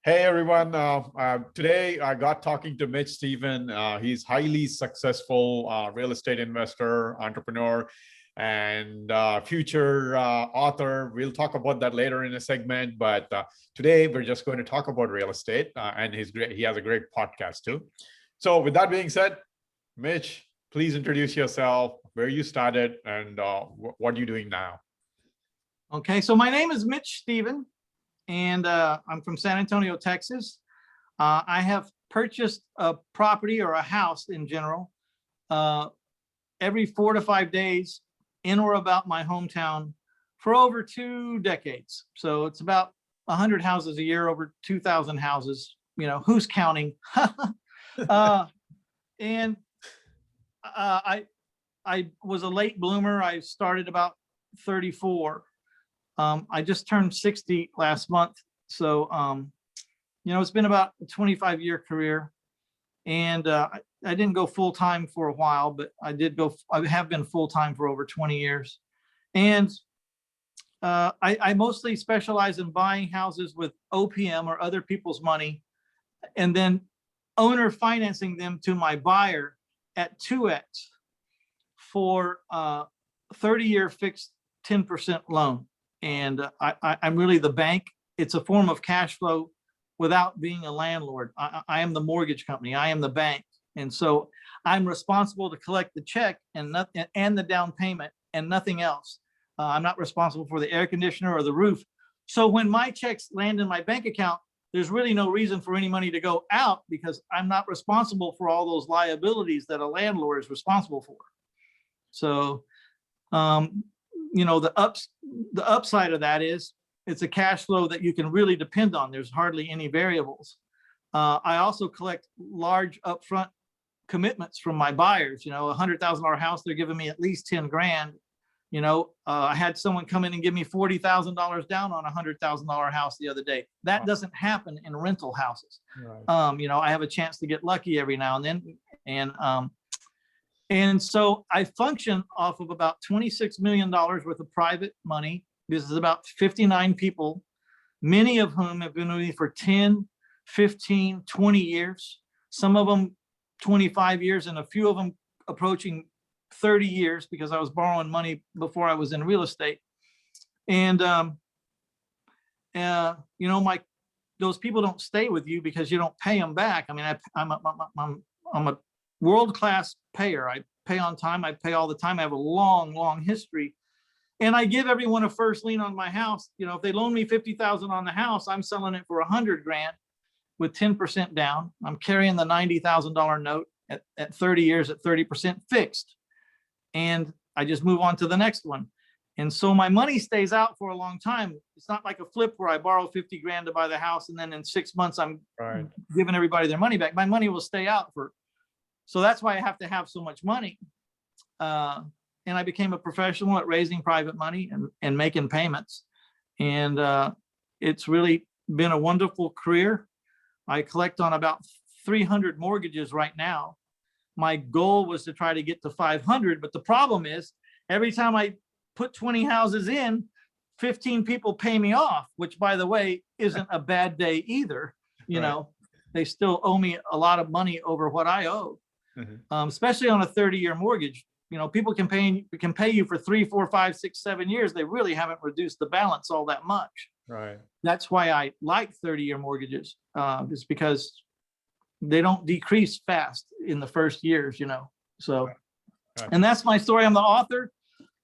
Hey everyone. Today I got talking to Mitch Stephen. He's highly successful real estate investor, entrepreneur, and future author. We'll talk about that later in a segment. But today we're just going to talk about real estate, and he's great. He has a great podcast too. So with that being said, Mitch, please introduce yourself, where you started, and what are you doing now? Okay, so my name is Mitch Stephen, and I'm from San Antonio, Texas. I have purchased a property or a house in general every 4 to 5 days in or about my hometown for over 2 decades. So it's about 100 houses a year, over 2,000 houses. You know, who's counting? And I was a late bloomer. I started about 34. I just turned 60 last month. So, it's been about a 25-year career, and I didn't go full time for a while, but I have been full time for over 20 years. And I mostly specialize in buying houses with OPM or other people's money, and then owner financing them to my buyer at 2x for 30-year fixed 10% loan. And I'm really the bank. It's a form of cash flow without being a landlord. I am the mortgage company. I am the bank. And so I'm responsible to collect the check and the down payment and nothing else. I'm not responsible for the air conditioner or the roof. So when my checks land in my bank account, there's really no reason for any money to go out because I'm not responsible for all those liabilities that a landlord is responsible for. So, the upside of that is it's a cash flow that you can really depend on. There's hardly any variables. I also collect large upfront commitments from my buyers. A $100,000 house, they're giving me at least 10 grand. I had someone come in and give me $40,000 down on a $100,000 house the other day. That doesn't happen in rental houses. Right. I have a chance to get lucky every now and then. And so I function off of about $26 million worth of private money. This is about 59 people, many of whom have been with me for 10, 15, 20 years, some of them 25 years, and a few of them approaching 30 years because I was borrowing money before I was in real estate. And, those people don't stay with you because you don't pay them back. I mean, I'm a world-class payer. I pay on time. I pay all the time. I have a long, long history. And I give everyone a first lien on my house. If they loan me $50,000 on the house, I'm selling it for 100 grand with 10% down. I'm carrying the $90,000 note at 30 years at 30% fixed. And I just move on to the next one. And so my money stays out for a long time. It's not like a flip where I borrow 50 grand to buy the house and then in 6 months I'm giving everybody their money back. My money will stay out so that's why I have to have so much money. And I became a professional at raising private money and making payments. And it's really been a wonderful career. I collect on about 300 mortgages right now. My goal was to try to get to 500, but the problem is every time I put 20 houses in, 15 people pay me off, which by the way, isn't a bad day either. They still owe me a lot of money over what I owe, especially on a 30-year mortgage. People can pay you for 3, 4, 5, 6, 7 years. They really haven't reduced the balance all that much. Right. That's why I like 30-year mortgages, is because they don't decrease fast in the first years, So, right. And that's my story. I'm the author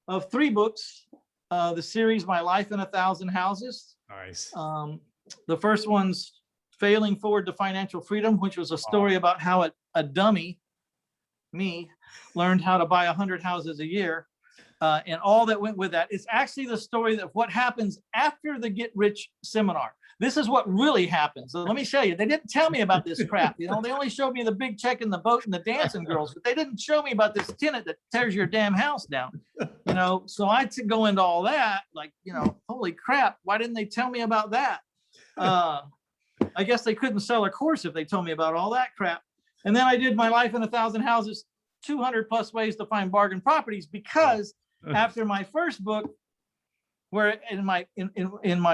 of 3 books. The series, My Life in 1,000 Houses. Nice. The first one's Failing Forward to Financial Freedom, which was a story about how a dummy, me, learned how to buy 100 houses a year, and all that went with that. It's actually the story of what happens after the Get Rich seminar. This is what really happens. So let me show you. They didn't tell me about this crap. They only showed me the big check in the boat and the dancing girls, but they didn't show me about this tenant that tears your damn house down. So I had to go into all that, holy crap, why didn't they tell me about that? I guess they couldn't sell a course if they told me about all that crap. And then I did My Life in 1,000 Houses, 200 plus ways to find bargain properties, because after my first book, where in my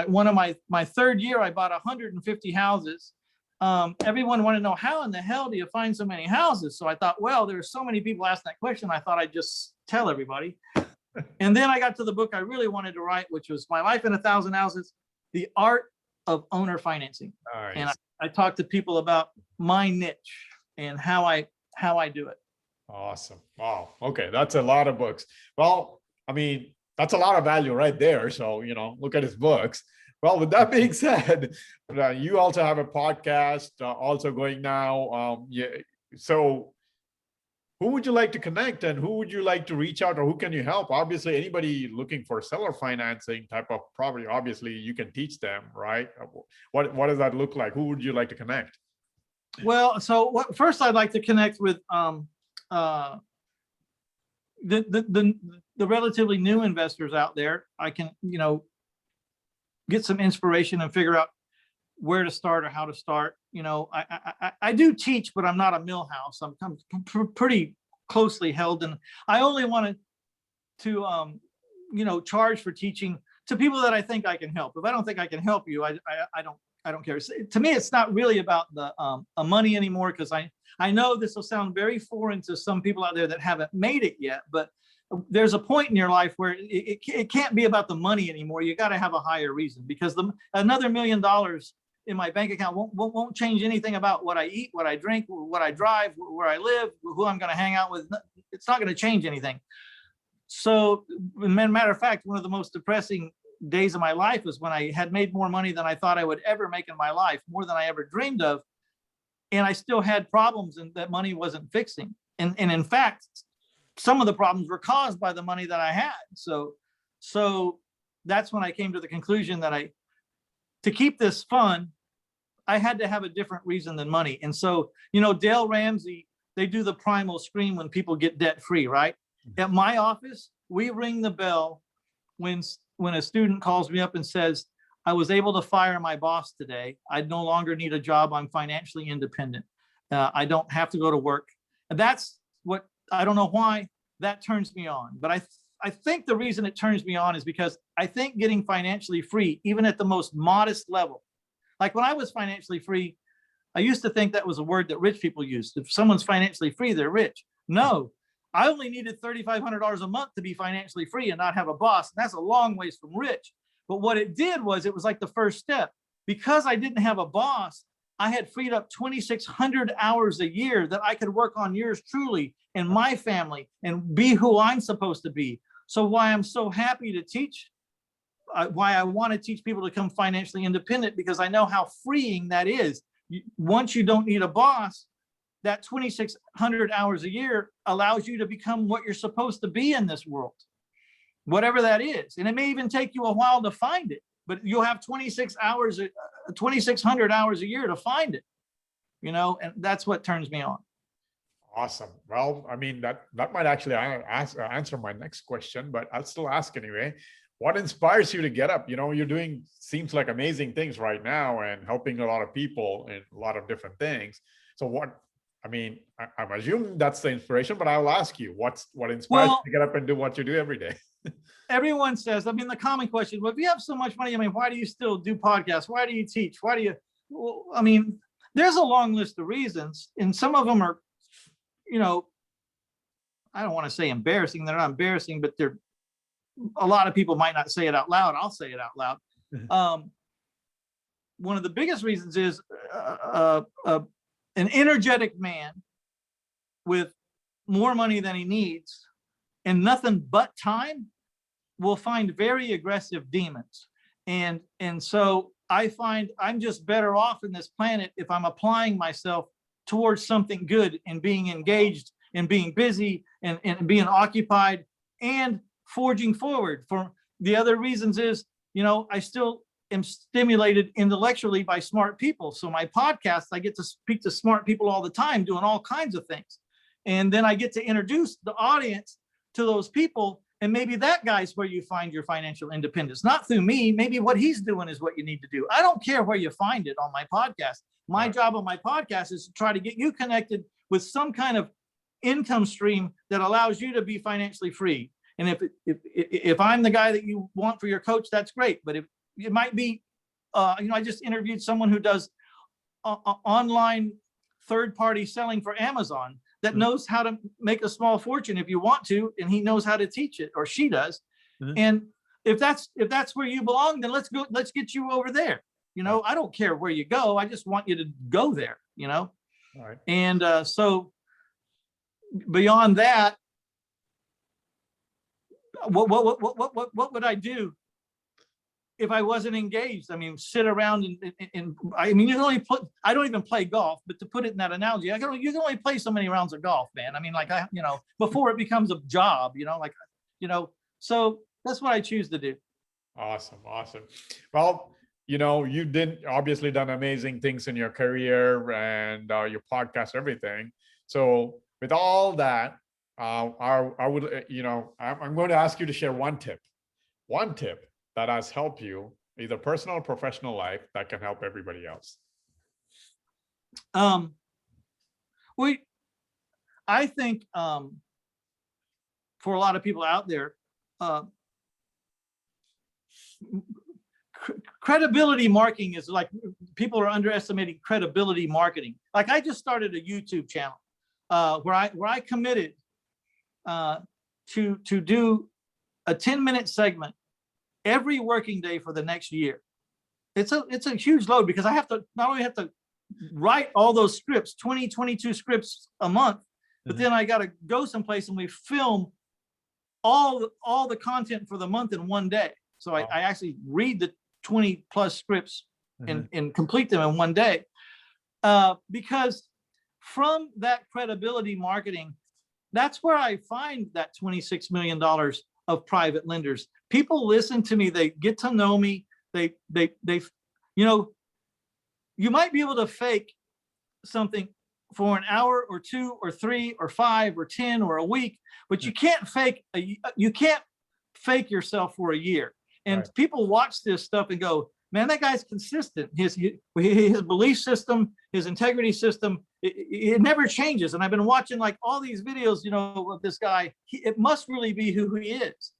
one of my third year, I bought 150 houses. Everyone wanted to know, how in the hell do you find so many houses? So I thought, well, there are so many people asking that question. I thought I'd just tell everybody. And then I got to the book I really wanted to write, which was My Life in 1,000 Houses, The Art of Owner Financing. Nice. And I talked to people about my niche and how I do it. Awesome. Wow. Okay. That's a lot of books. Well, I mean, that's a lot of value right there. So, look at his books. Well, with that being said, you also have a podcast also going now. So who would you like to connect, and who would you like to reach out, or who can you help? Obviously, anybody looking for seller financing type of property, obviously you can teach them, right? What does that look like? Who would you like to connect? Well, so first I'd like to connect with the relatively new investors out there. I can, get some inspiration and figure out where to start or how to start. I do teach, but I'm not a millhouse. I'm pretty closely held, and I only wanted to, charge for teaching to people that I think I can help. If I don't think I can help you, I don't care. To me, it's not really about the money anymore, because I know this will sound very foreign to some people out there that haven't made it yet, but there's a point in your life where it can't be about the money anymore. You got to have a higher reason, because another $1 million in my bank account won't change anything about what I eat, what I drink, what I drive, where I live, who I'm going to hang out with. It's not going to change anything. So, matter of fact, one of the most depressing days of my life was when I had made more money than I thought I would ever make in my life, more than I ever dreamed of. And I still had problems, and that money wasn't fixing. And in fact, some of the problems were caused by the money that I had. So that's when I came to the conclusion that to keep this fun, I had to have a different reason than money. And so, Dale Ramsey, they do the primal scream when people get debt free, right? At my office, we ring the bell when a student calls me up and says, I was able to fire my boss today. I no longer need a job. I'm financially independent. I don't have to go to work. And that's what, I don't know why that turns me on. But I think the reason it turns me on is because I think getting financially free, even at the most modest level, like when I was financially free, I used to think that was a word that rich people used. If someone's financially free, they're rich. No, I only needed $3,500 a month to be financially free and not have a boss. And that's a long ways from rich. But what it did was, it was like the first step. Because I didn't have a boss, I had freed up 2,600 hours a year that I could work on yours truly and my family and be who I'm supposed to be. So why I'm so happy to teach, why I want to teach people to become financially independent, because I know how freeing that is. Once you don't need a boss, that 2,600 hours a year allows you to become what you're supposed to be in this world, whatever that is. And it may even take you a while to find it, but you'll have 2,600 hours a year to find it, and that's what turns me on. Awesome. Well, I mean, that might actually answer my next question, but I'll still ask anyway. What inspires you to get up? You're doing, seems like amazing things right now and helping a lot of people in a lot of different things. So I'm assuming that's the inspiration, but I'll ask you, what inspires you to get up and do what you do every day? Everyone says, the common question, well, if you have so much money, why do you still do podcasts? Why do you teach? Why do you, there's a long list of reasons, and some of them are, I don't want to say embarrassing. They're not embarrassing, but a lot of people might not say it out loud. I'll say it out loud. One of the biggest reasons is an energetic man with more money than he needs and nothing but time will find very aggressive demons. And so I find I'm just better off in this planet if I'm applying myself towards something good and being engaged and being busy and being occupied and forging forward. For the other reasons is, I still am stimulated intellectually by smart people. So my podcast, I get to speak to smart people all the time, doing all kinds of things. And then I get to introduce the audience to those people. And maybe that guy's where you find your financial independence, not through me. Maybe what he's doing is what you need to do. I don't care where you find it on my podcast. My job on my podcast is to try to get you connected with some kind of income stream that allows you to be financially free. And if I'm the guy that you want for your coach, that's great. But if it might be, I just interviewed someone who does online third-party selling for Amazon that knows how to make a small fortune if you want to, and he knows how to teach it, or she does. And if that's where you belong, then let's get you over there. I don't care where you go. I just want you to go there, All right. And so beyond that, what would I do if I wasn't engaged? I mean, sit around and I mean, I don't even play golf, but to put it in that analogy, you can only play so many rounds of golf, man. I mean, like before it becomes a job, so that's what I choose to do. Awesome. Well, you obviously done amazing things in your career and your podcast, everything. So with all that, I would, I'm going to ask you to share one tip that has helped you, either personal or professional life, that can help everybody else. I think for a lot of people out there, credibility marketing is like, people are underestimating credibility marketing. Like, I just started a YouTube channel where I committed to do a 10-minute segment every working day for the next year. It's a huge load, because I have to not only have to write all those scripts, 22 scripts a month, but then I got to go someplace and we film all the content for the month in one day. So I actually read the 20 plus scripts and complete them in one day. Because from that credibility marketing, that's where I find that $26 million of private lenders. People listen to me, they get to know me. You might be able to fake something for an hour or 2 or 3 or 5 or 10 or a week, but you can't fake yourself for a year. And people watch this stuff and go, man, that guy's consistent. His belief system, his integrity system, it never changes. And I've been watching like all these videos, of this guy. It must really be who he is.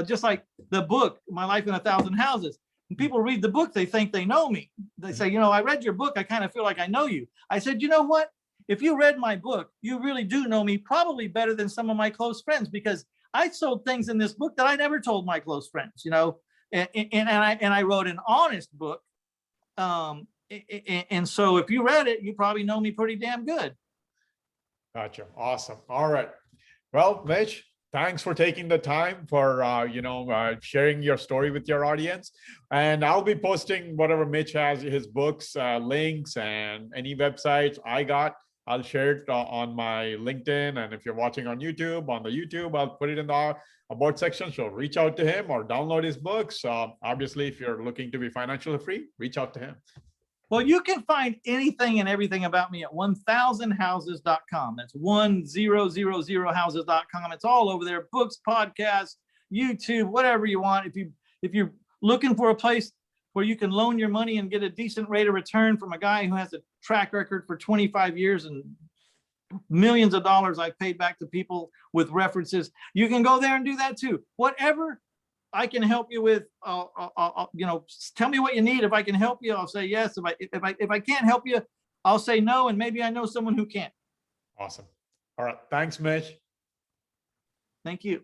Just like the book, My Life in 1,000 Houses. When people read the book, they think they know me. They say, I read your book. I kind of feel like I know you. I said, you know what? If you read my book, you really do know me, probably better than some of my close friends, because I sold things in this book that I never told my close friends, and I wrote an honest book. And so if you read it, you probably know me pretty damn good. Gotcha. Awesome. All right. Well, Mitch, thanks for taking the time for, sharing your story with your audience. And I'll be posting whatever Mitch has, his books, links, and any websites I got. I'll share it on my LinkedIn. And if you're watching on YouTube, I'll put it in the about section. So reach out to him or download his books. Obviously, if you're looking to be financially free, reach out to him. Well, you can find anything and everything about me at 1000houses.com. That's 1000houses.com. It's all over there. Books, podcasts, YouTube, whatever you want. If you're looking for a place where you can loan your money and get a decent rate of return from a guy who has a track record for 25 years and millions of dollars I've paid back to people with references, you can go there and do that too. Whatever I can help you with, I'll tell me what you need. If I can help you, I'll say yes. If I can't help you, I'll say no, and maybe I know someone who can. Awesome. All right. Thanks, Mitch. Thank you.